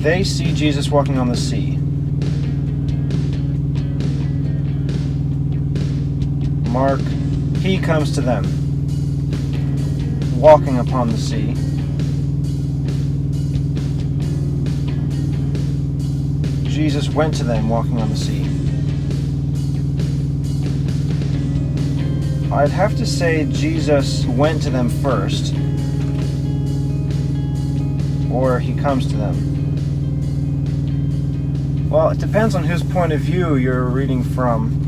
they see Jesus walking on the sea. Mark, he comes to them, walking upon the sea. Jesus went to them, walking on the sea. I'd have to say Jesus went to them first, or he comes to them. Well, it depends on whose point of view you're reading from.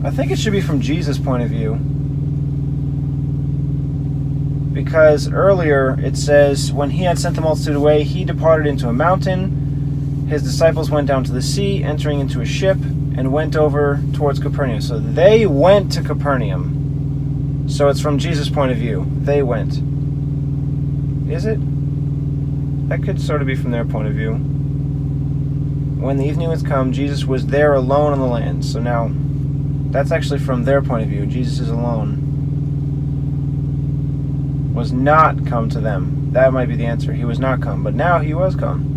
I think it should be from Jesus' point of view. Because earlier it says, when he had sent the multitude away, he departed into a mountain. His disciples went down to the sea, entering into a ship, and went over towards Capernaum. So they went to Capernaum. So it's from Jesus' point of view. They went. Is it? That could sort of be from their point of view. When the evening was come, Jesus was there alone on the land. So now, that's actually from their point of view. Jesus is alone. Was not come to them. That might be the answer. He was not come. But now he was come.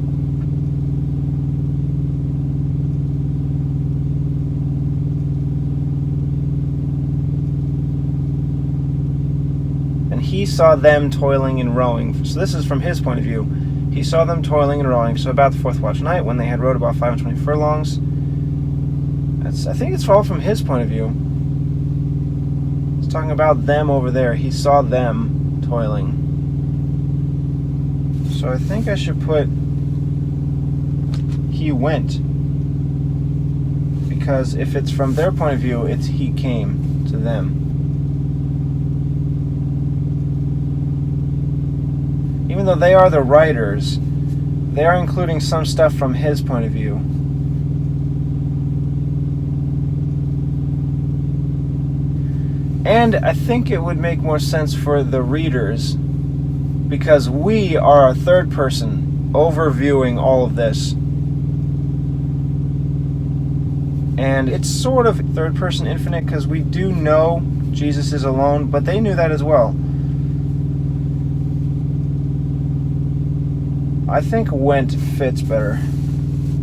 And he saw them toiling and rowing. So this is from his point of view. He saw them toiling and rowing. So about the fourth watch night, when they had rowed about 520 furlongs. I think it's all from his point of view. It's talking about them over there. He saw them toiling. So I think I should put he went. Because if it's from their point of view, it's he came to them. Even though they are the writers, they are including some stuff from his point of view. And I think it would make more sense for the readers, because we are a third person overviewing all of this. And it's sort of third person infinite, because we do know Jesus is alone, but they knew that as well. I think went fits better.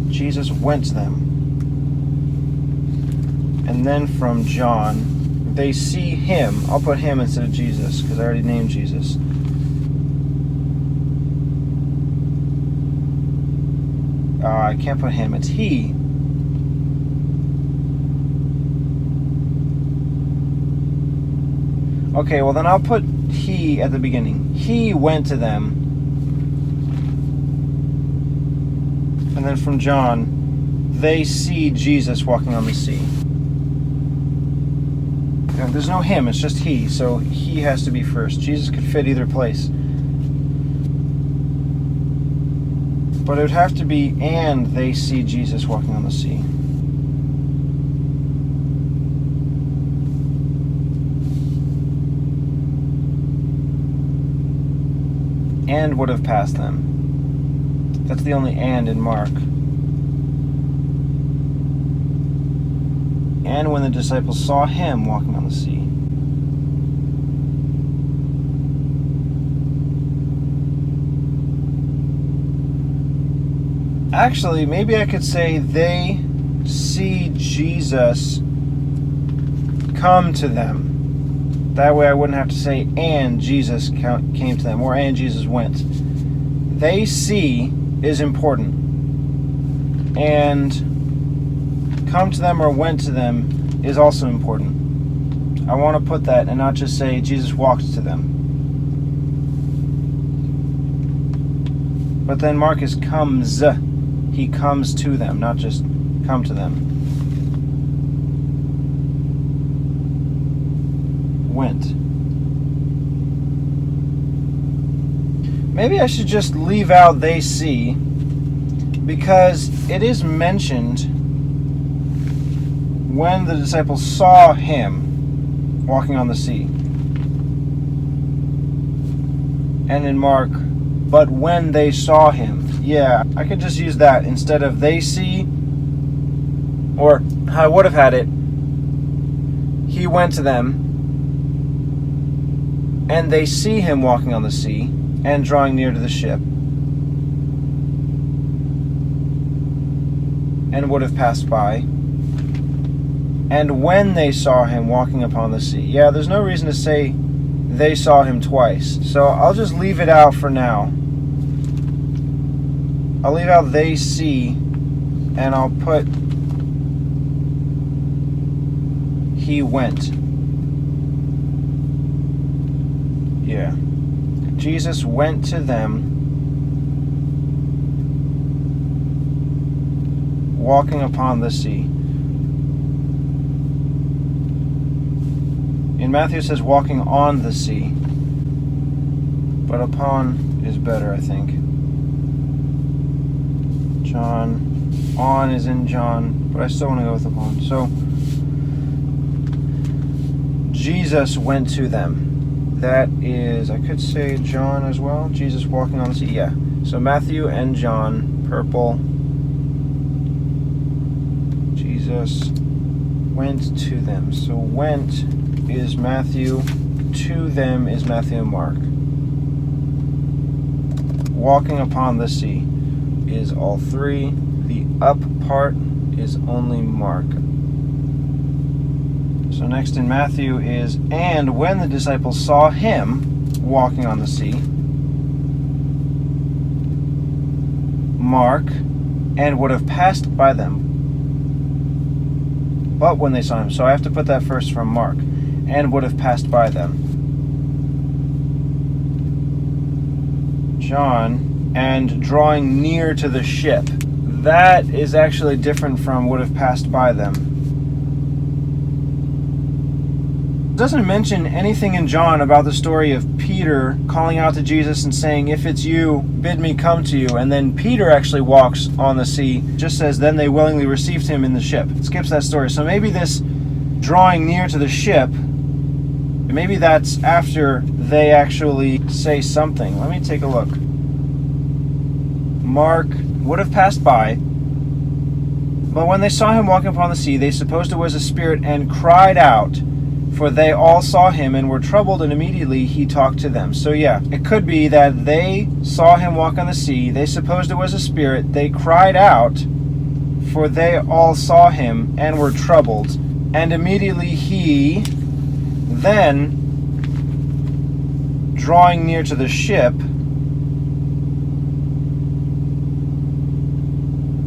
Jesus went to them. And then from John, they see him. I'll put him instead of Jesus, because I already named Jesus. I can't put him. It's he. Okay, well then I'll put he at the beginning. He went to them. And then from John, they see Jesus walking on the sea. There's no him, it's just he, so he has to be first. Jesus could fit either place. But it would have to be, and they see Jesus walking on the sea. And would have passed them. That's the only and in Mark. And when the disciples saw him walking on the sea. Actually, maybe I could say they see Jesus come to them. That way I wouldn't have to say, and Jesus came to them, or and Jesus went. They see is important. And come to them or went to them is also important. I want to put that and not just say Jesus walked to them. But then Marcus comes. He comes to them, not just come to them. Went. Maybe I should just leave out they see, because it is mentioned when the disciples saw him walking on the sea. And in Mark, but when they saw him. Yeah, I could just use that instead of they see, or I would have had it, he went to them, and they see him walking on the sea, and drawing near to the ship. and would have passed by. And when they saw him walking upon the sea. Yeah, there's no reason to say they saw him twice. So I'll just leave it out for now. I'll leave out they see, and I'll put he went. Yeah. Jesus went to them walking upon the sea. In Matthew it says walking on the sea, but upon is better, I think. John, on is in John, but I still want to go with upon. So, Jesus went to them. That is, I could say John as well. Jesus walking on the sea, yeah. So Matthew and John, purple. Jesus went to them. So went is Matthew, to them is Matthew and Mark. Walking upon the sea is all three. The up part is only Mark. So next in Matthew is, and when the disciples saw him walking on the sea, Mark, and would have passed by them. But when they saw him, so I have to put that first from Mark, and would have passed by them. John, and drawing near to the ship. That is actually different from would have passed by them. It doesn't mention anything in John about the story of Peter calling out to Jesus and saying, if it's you, bid me come to you. And then Peter actually walks on the sea. It just says, then they willingly received him in the ship. It skips that story. So maybe this drawing near to the ship, maybe that's after they actually say something. Let me take a look. Mark would have passed by, but when they saw him walking upon the sea, they supposed it was a spirit and cried out, for they all saw him and were troubled, and immediately he talked to them. So yeah, it could be that they saw him walk on the sea, they supposed it was a spirit, they cried out, for they all saw him and were troubled, and immediately he, then, drawing near to the ship,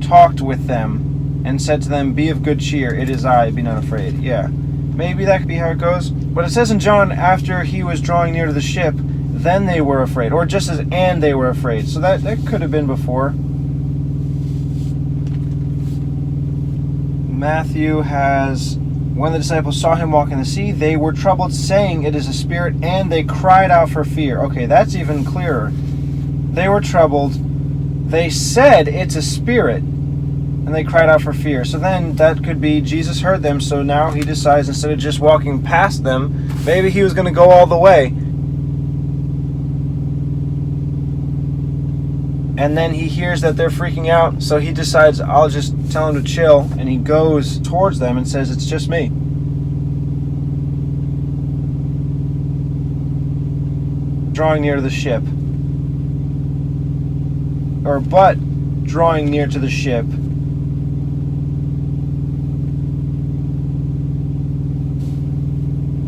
talked with them, and said to them, be of good cheer, it is I, be not afraid. Yeah. Maybe that could be how it goes. But it says in John, after he was drawing near to the ship, then they were afraid. Or just as, and they were afraid. So that could have been before. Matthew has, when the disciples saw him walk in the sea, they were troubled, saying, it is a spirit, and they cried out for fear. Okay, that's even clearer. They were troubled. They said, it's a spirit. And they cried out for fear. So then that could be Jesus heard them, so now he decides instead of just walking past them, maybe he was going to go all the way. And then he hears that they're freaking out, so he decides, I'll just tell him to chill, and he goes towards them and says, it's just me. Drawing near to the ship. But drawing near to the ship.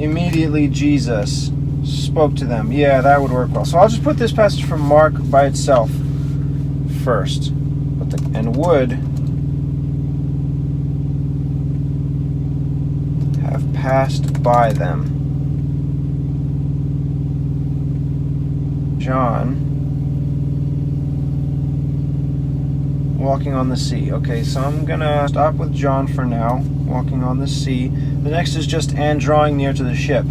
Immediately Jesus spoke to them. Yeah, that would work well. So I'll just put this passage from Mark by itself first. And would have passed by them. John walking on the sea. Okay, so I'm gonna stop with John for now, walking on the sea. The next is just and drawing near to the ship.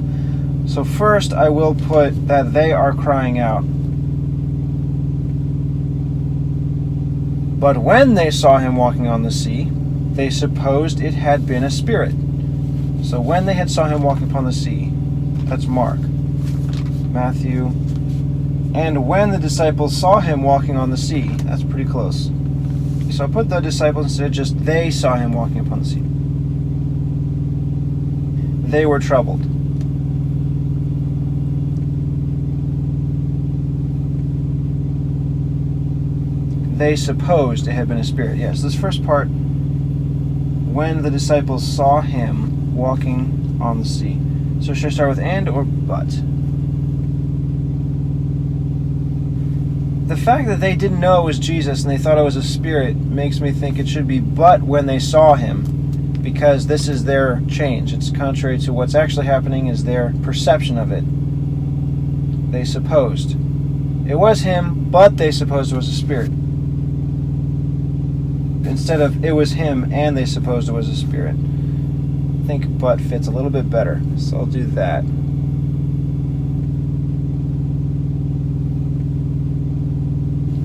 So first I will put that they are crying out. But when they saw him walking on the sea, they supposed it had been a spirit. So when they had saw him walking upon the sea, that's Mark. Matthew. And when the disciples saw him walking on the sea, that's pretty close. So I put the disciples instead, just they saw him walking upon the sea. They were troubled. They supposed it had been a spirit. Yes, this first part when the disciples saw him walking on the sea. So should I start with and or but? The fact that they didn't know it was Jesus and they thought it was a spirit makes me think it should be but when they saw him, because this is their change. It's contrary to what's actually happening is their perception of it. They supposed it was him, but they supposed it was a spirit. Instead of it was him and they supposed it was a spirit. I think but fits a little bit better, so I'll do that.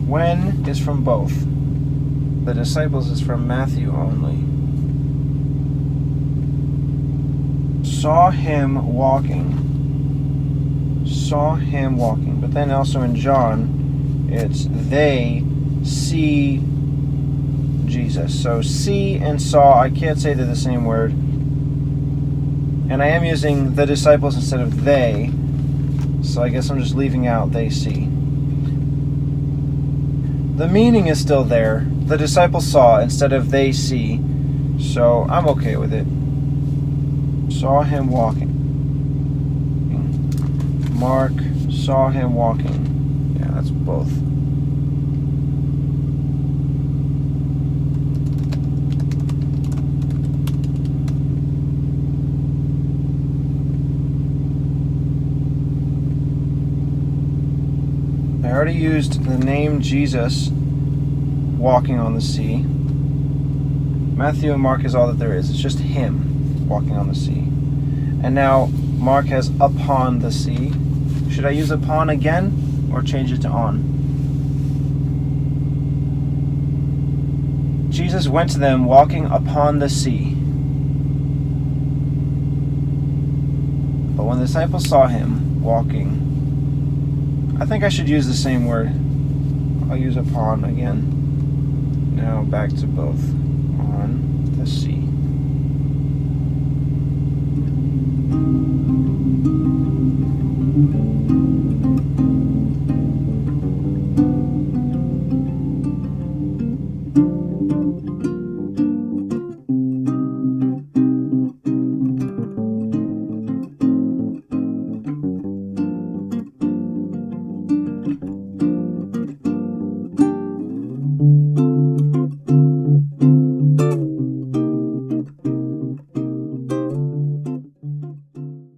When is from both. The disciples is from Matthew only. Saw him walking. Saw him walking. But then also in John, it's they see Jesus. So see and saw, I can't say they're the same word. And I am using the disciples instead of they. So I guess I'm just leaving out they see. The meaning is still there. The disciples saw instead of they see. So I'm okay with it. Saw him walking. Mark saw him walking. Yeah, that's both. I already used the name Jesus walking on the sea. Matthew and Mark is all that there is. It's just him walking on the sea. And now Mark has upon the sea. Should I use upon again or change it to on? Jesus went to them walking upon the sea. But when the disciples saw him walking, I think I should use the same word. I'll use upon again. Now back to both. On the sea.